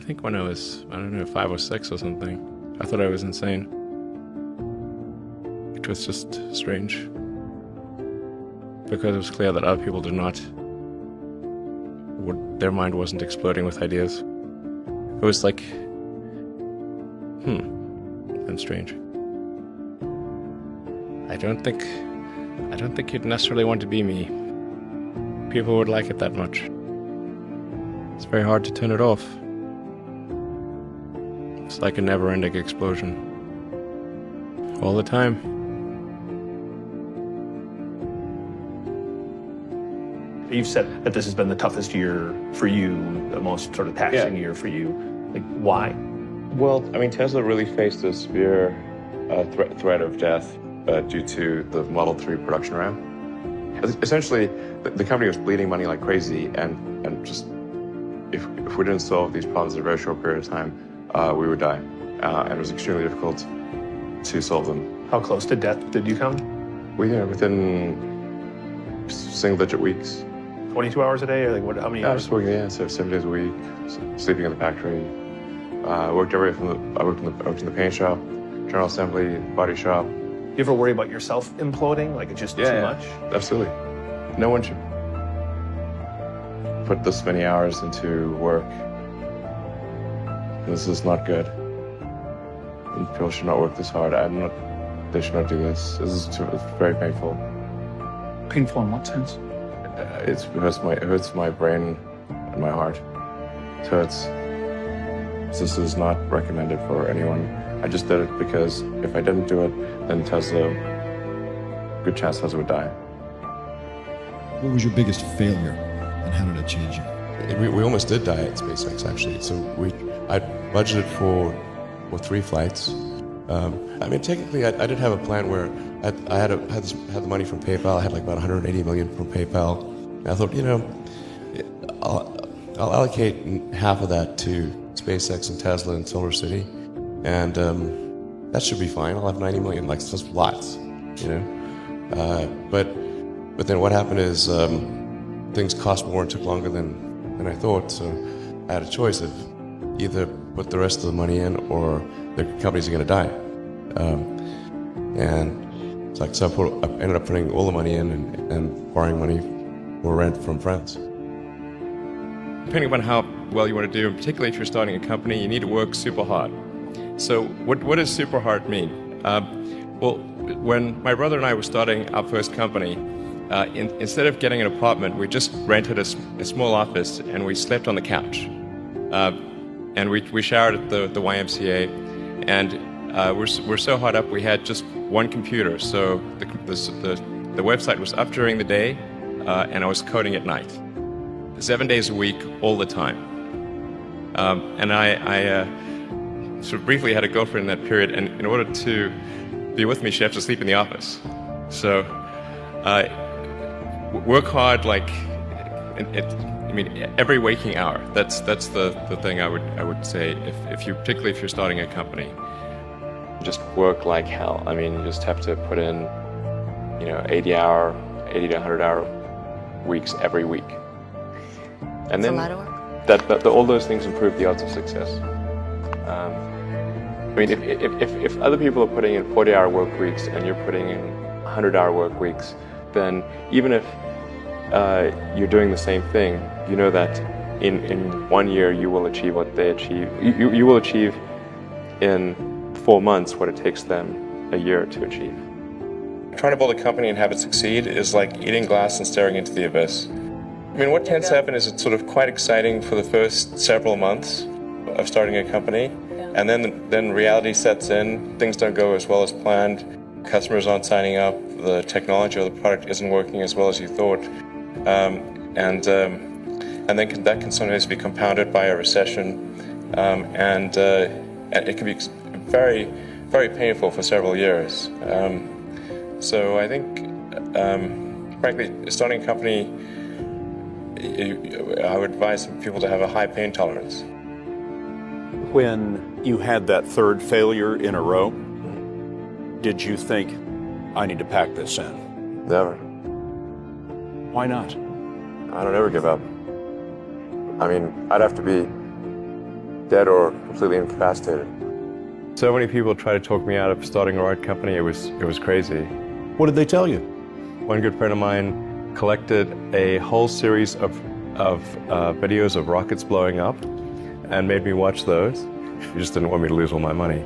think when I was, I don't know, 5 or 6 or something. I thought I was insane. It was just strange. Because it was clear that other people did not, their mind wasn't exploding with ideas. It was like, and strange. I don't think you'd necessarily want to be me. People would like it that much. It's very hard to turn it off. It's like a never-ending explosion. All the time. You've said that this has been the toughest year for you, the most sort of taxing year for you. Like, why? Well, I mean, Tesla really faced a severe threat of death due to the Model 3 production ramp. Essentially, the company was bleeding money like crazy, and just if we didn't solve these problems in a very short period of time, we would die. And it was extremely difficult to solve them. How close to death did you come? Within single-digit weeks. 22 hours a day, or like what? How many I hours? was working, so 7 days a week, sleeping in the factory. I worked in the paint shop, general assembly, body shop. You ever worry about yourself imploding? Like it's just too much? Absolutely. No one should put this many hours into work. This is not good. And people should not work this hard. They should not do this. It's very painful. Painful in what sense? It hurts my brain and my heart. So this is not recommended for anyone. I just did it because if I didn't do it, then good chance Tesla would die. What was your biggest failure, and how did it change you? We almost did die at SpaceX, actually. So I budgeted for 3 flights. I mean, technically, I did have a plan where I had the money from PayPal. I had like about 180 million from PayPal. And I thought, I'll allocate half of that to SpaceX and Tesla and Silver City, and that should be fine. I'll have 90 million, like just lots, But then what happened is things cost more and took longer than I thought. So I had a choice of either put the rest of the money in or the companies are going to die. And it's like, so I ended up putting all the money in and borrowing money for rent from friends. Depending on how well you want to do, and particularly if you're starting a company, you need to work super hard. So what does super hard mean? Well, when my brother and I were starting our first company, instead of getting an apartment, we just rented a small office and we slept on the couch. And we showered at the YMCA, and we're so hard up we had just one computer. So the website was up during the day, and I was coding at night, 7 days a week, all the time. And I sort of briefly had a girlfriend in that period, and in order to be with me, she had to sleep in the office. So work hard, like every waking hour. That's the thing I would say particularly if you're starting a company. Just work like hell. I mean, you just have to put in, 80 to 100 hour weeks every week. And It's then a lot of work. all those things improve the odds of success. If other people are putting in 40-hour work weeks and you're putting in 100-hour work weeks, then even if you're doing the same thing, you know that in 1 year you will achieve what they achieve. You will achieve in 4 months what it takes them a year to achieve. Trying to build a company and have it succeed is like eating glass and staring into the abyss. I mean, what tends to happen is it's sort of quite exciting for the first several months of starting a company, and then reality sets in. Things don't go as well as planned. Customers aren't signing up. The technology or the product isn't working as well as you thought, and then that can sometimes be compounded by a recession, and it can be very, very painful for several years. So I think, frankly, starting a company, I would advise people to have a high pain tolerance. When you had that third failure in a row, did you think, I need to pack this in? Never. Why not? I don't ever give up. I mean, I'd have to be dead or completely incapacitated. So many people tried to talk me out of starting a rocket company. It was crazy. What did they tell you? One good friend of mine collected a whole series of videos of rockets blowing up and made me watch those. He just didn't want me to lose all my money.